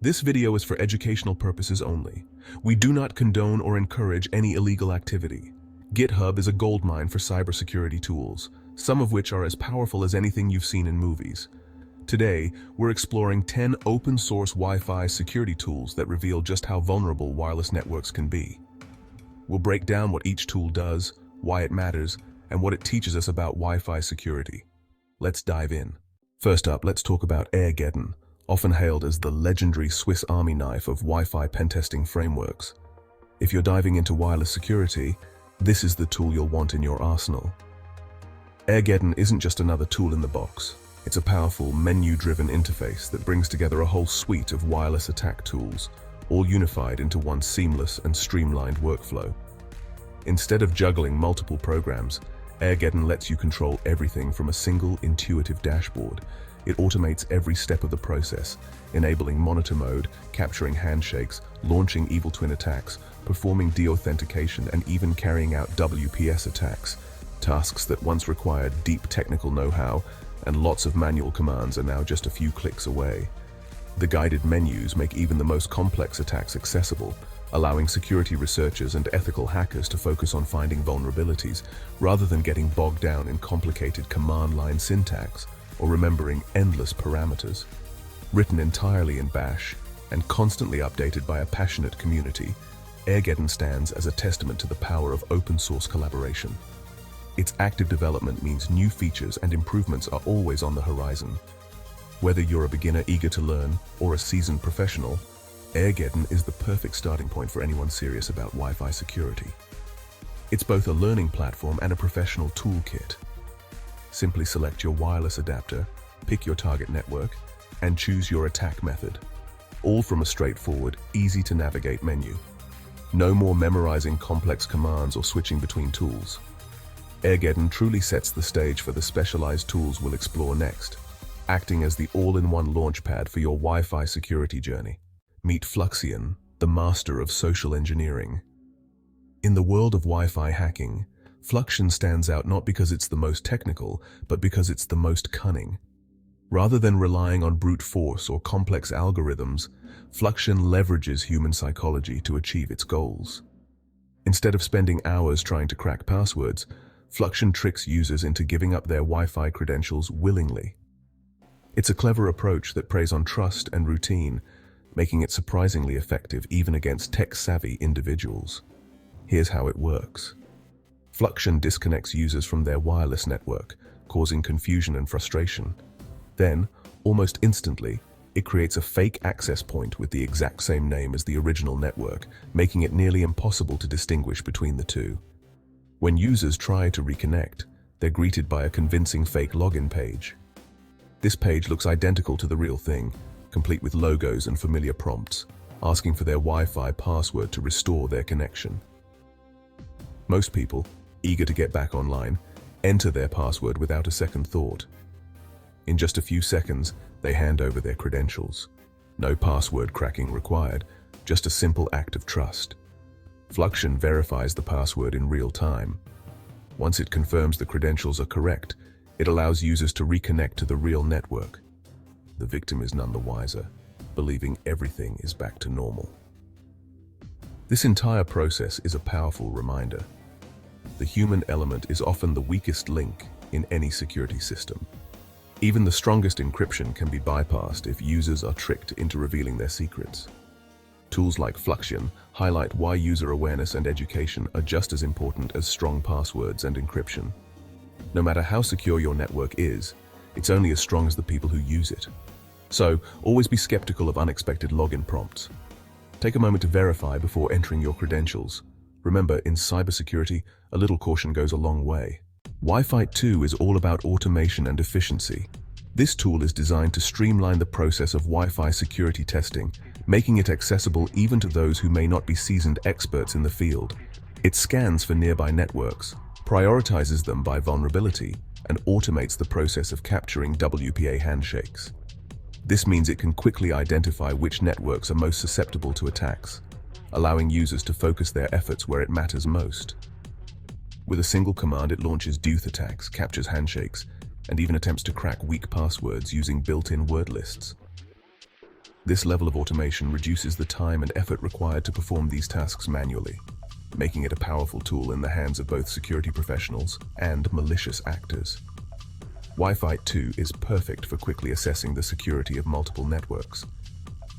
This video is for educational purposes only. We do not condone or encourage any illegal activity. GitHub is a goldmine for cybersecurity tools, some of which are as powerful as anything you've seen in movies. Today, we're exploring 10 open-source Wi-Fi security tools that reveal just how vulnerable wireless networks can be. We'll break down what each tool does, why it matters, and what it teaches us about Wi-Fi security. Let's dive in. First up, let's talk about Airgeddon, often hailed as the legendary Swiss Army knife of Wi-Fi pentesting frameworks. If you're diving into wireless security, this is the tool you'll want in your arsenal. Airgeddon isn't just another tool in the box. It's a powerful, menu-driven interface that brings together a whole suite of wireless attack tools, all unified into one seamless and streamlined workflow. Instead of juggling multiple programs, Airgeddon lets you control everything from a single, intuitive dashboard. It automates every step of the process, enabling monitor mode, capturing handshakes, launching evil twin attacks, performing deauthentication, and even carrying out WPS attacks. Tasks that once required deep technical know-how and lots of manual commands are now just a few clicks away. The guided menus make even the most complex attacks accessible, allowing security researchers and ethical hackers to focus on finding vulnerabilities rather than getting bogged down in complicated command line syntax or remembering endless parameters. Written entirely in Bash and constantly updated by a passionate community, Airgeddon stands as a testament to the power of open-source collaboration. Its active development means new features and improvements are always on the horizon. Whether you're a beginner eager to learn or a seasoned professional, Airgeddon is the perfect starting point for anyone serious about Wi-Fi security. It's both a learning platform and a professional toolkit. Simply select your wireless adapter, pick your target network, and choose your attack method, all from a straightforward, easy-to-navigate menu. No more memorizing complex commands or switching between tools. Airgeddon truly sets the stage for the specialized tools we'll explore next, acting as the all-in-one launchpad for your Wi-Fi security journey. Meet Fluxion, the master of social engineering. In the world of Wi-Fi hacking, Fluxion stands out not because it's the most technical, but because it's the most cunning. Rather than relying on brute force or complex algorithms, Fluxion leverages human psychology to achieve its goals. Instead of spending hours trying to crack passwords, Fluxion tricks users into giving up their Wi-Fi credentials willingly. It's a clever approach that preys on trust and routine, making it surprisingly effective even against tech-savvy individuals. Here's how it works. Fluxion disconnects users from their wireless network, causing confusion and frustration. Then, almost instantly, it creates a fake access point with the exact same name as the original network, making it nearly impossible to distinguish between the two. When users try to reconnect, they're greeted by a convincing fake login page. This page looks identical to the real thing, complete with logos and familiar prompts, asking for their Wi-Fi password to restore their connection. Most people, eager to get back online, enter their password without a second thought. In just a few seconds, they hand over their credentials. No password cracking required, just a simple act of trust. Fluxion verifies the password in real time. Once it confirms the credentials are correct, it allows users to reconnect to the real network. The victim is none the wiser, believing everything is back to normal. This entire process is a powerful reminder. The human element is often the weakest link in any security system. Even the strongest encryption can be bypassed if users are tricked into revealing their secrets. Tools like Fluxion highlight why user awareness and education are just as important as strong passwords and encryption. No matter how secure your network is, it's only as strong as the people who use it. So, always be skeptical of unexpected login prompts. Take a moment to verify before entering your credentials. Remember, in cybersecurity, a little caution goes a long way. Wi-Fi 2 is all about automation and efficiency. This tool is designed to streamline the process of Wi-Fi security testing, making it accessible even to those who may not be seasoned experts in the field. It scans for nearby networks, prioritizes them by vulnerability, and automates the process of capturing WPA handshakes. This means it can quickly identify which networks are most susceptible to attacks, allowing users to focus their efforts where it matters most. With a single command, it launches DEUTH attacks, captures handshakes, and even attempts to crack weak passwords using built-in word lists. This level of automation reduces the time and effort required to perform these tasks manually, making it a powerful tool in the hands of both security professionals and malicious actors. Wi-Fi 2 is perfect for quickly assessing the security of multiple networks.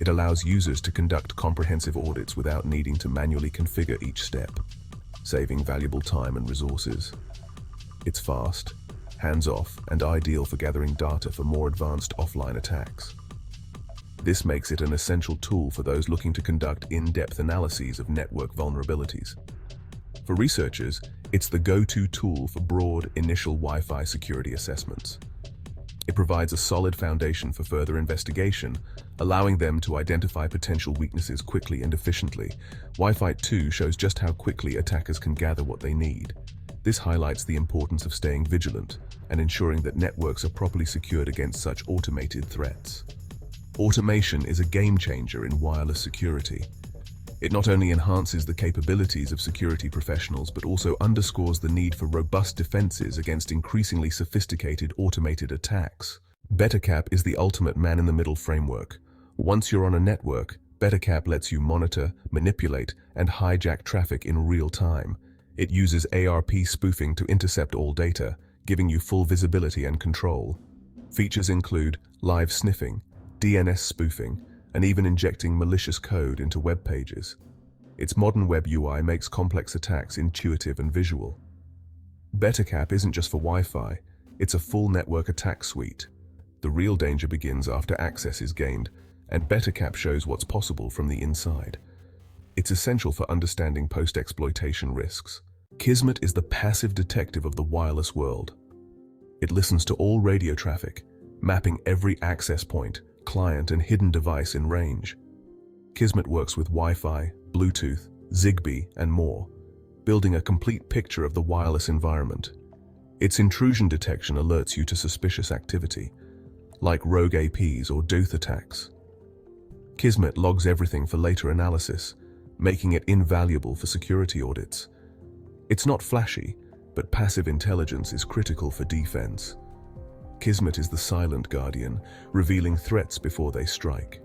It allows users to conduct comprehensive audits without needing to manually configure each step, saving valuable time and resources. It's fast, hands-off, and ideal for gathering data for more advanced offline attacks. This makes it an essential tool for those looking to conduct in-depth analyses of network vulnerabilities. For researchers, it's the go-to tool for broad, initial Wi-Fi security assessments. It provides a solid foundation for further investigation, allowing them to identify potential weaknesses quickly and efficiently. Wi-Fi 2 shows just how quickly attackers can gather what they need. This highlights the importance of staying vigilant and ensuring that networks are properly secured against such automated threats. Automation is a game changer in wireless security. It not only enhances the capabilities of security professionals, but also underscores the need for robust defenses against increasingly sophisticated automated attacks. BetterCap is the ultimate man-in-the-middle framework. Once you're on a network, BetterCap lets you monitor, manipulate, and hijack traffic in real time. It uses ARP spoofing to intercept all data, giving you full visibility and control. Features include live sniffing, DNS spoofing, and even injecting malicious code into web pages. Its modern web UI makes complex attacks intuitive and visual. BetterCap isn't just for Wi-Fi, it's a full network attack suite. The real danger begins after access is gained, and BetterCap shows what's possible from the inside. It's essential for understanding post-exploitation risks. Kismet is the passive detective of the wireless world. It listens to all radio traffic, mapping every access point, client, and hidden device in range. Kismet works with Wi-Fi, Bluetooth, Zigbee, and more, building a complete picture of the wireless environment. Its intrusion detection alerts you to suspicious activity, like rogue APs or DDoS attacks. Kismet logs everything for later analysis, making it invaluable for security audits. It's not flashy, but passive intelligence is critical for defense. Kismet is the silent guardian, revealing threats before they strike.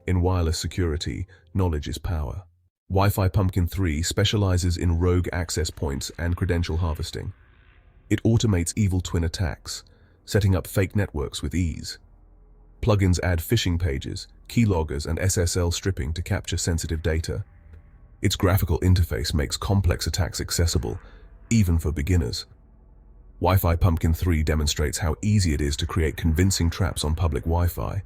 In wireless security, knowledge is power. Wi-Fi Pumpkin 3 specializes in rogue access points and credential harvesting. It automates evil twin attacks, setting up fake networks with ease. Plugins add phishing pages, keyloggers, and SSL stripping to capture sensitive data. Its graphical interface makes complex attacks accessible, even for beginners. Wi-Fi Pumpkin 3 demonstrates how easy it is to create convincing traps on public Wi-Fi.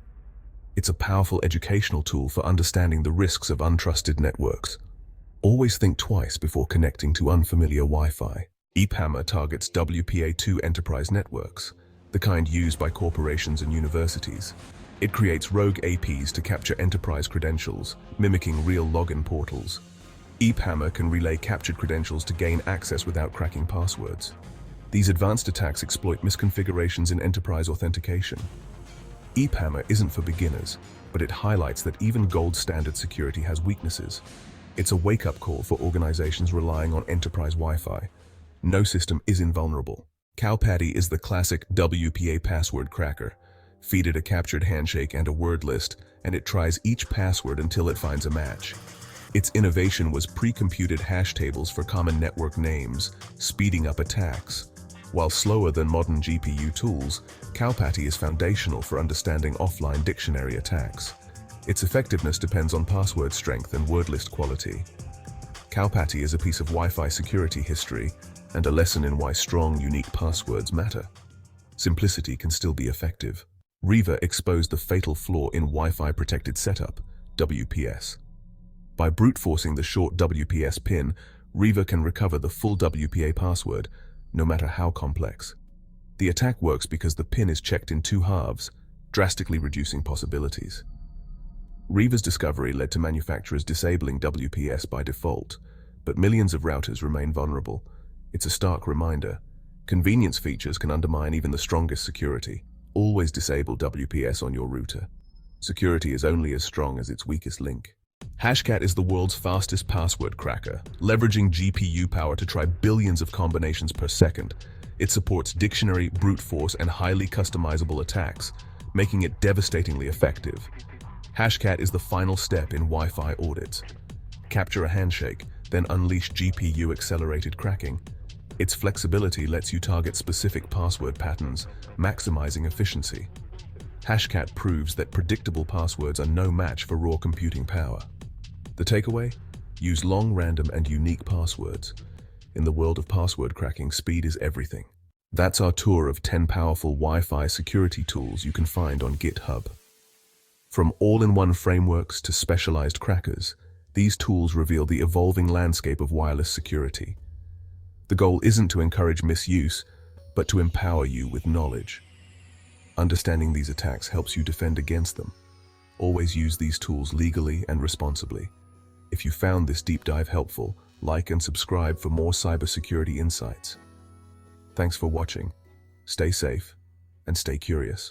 It's a powerful educational tool for understanding the risks of untrusted networks. Always think twice before connecting to unfamiliar Wi-Fi. EPAMA targets WPA2 enterprise networks, the kind used by corporations and universities. It creates rogue APs to capture enterprise credentials, mimicking real login portals. EPAMA can relay captured credentials to gain access without cracking passwords. These advanced attacks exploit misconfigurations in enterprise authentication. EPAMA isn't for beginners, but it highlights that even gold standard security has weaknesses. It's a wake-up call for organizations relying on enterprise Wi-Fi. No system is invulnerable. Cowpatty is the classic WPA password cracker. Feed it a captured handshake and a word list, and it tries each password until it finds a match. Its innovation was pre-computed hash tables for common network names, speeding up attacks. While slower than modern GPU tools, Cowpatty is foundational for understanding offline dictionary attacks. Its effectiveness depends on password strength and word list quality. Cowpatty is a piece of Wi-Fi security history and a lesson in why strong, unique passwords matter. Simplicity can still be effective. Riva exposed the fatal flaw in Wi-Fi Protected Setup, WPS. By brute forcing the short WPS pin, Riva can recover the full WPA password, no matter how complex. The attack works because the pin is checked in two halves, drastically reducing possibilities. Riva's discovery led to manufacturers disabling WPS by default, but millions of routers remain vulnerable. It's a stark reminder. Convenience features can undermine even the strongest security. Always disable WPS on your router. Security is only as strong as its weakest link. Hashcat is the world's fastest password cracker, leveraging GPU power to try billions of combinations per second. It supports dictionary, brute force, and highly customizable attacks, making it devastatingly effective. Hashcat is the final step in Wi-Fi audits. Capture a handshake, then unleash GPU-accelerated cracking. Its flexibility lets you target specific password patterns, maximizing efficiency. Hashcat proves that predictable passwords are no match for raw computing power. The takeaway? Use long, random, and unique passwords. In the world of password cracking, speed is everything. That's our tour of 10 powerful Wi-Fi security tools you can find on GitHub. From all-in-one frameworks to specialized crackers, these tools reveal the evolving landscape of wireless security. The goal isn't to encourage misuse, but to empower you with knowledge. Understanding these attacks helps you defend against them. Always use these tools legally and responsibly. If you found this deep dive helpful, like and subscribe for more cybersecurity insights. Thanks for watching. Stay safe and stay curious.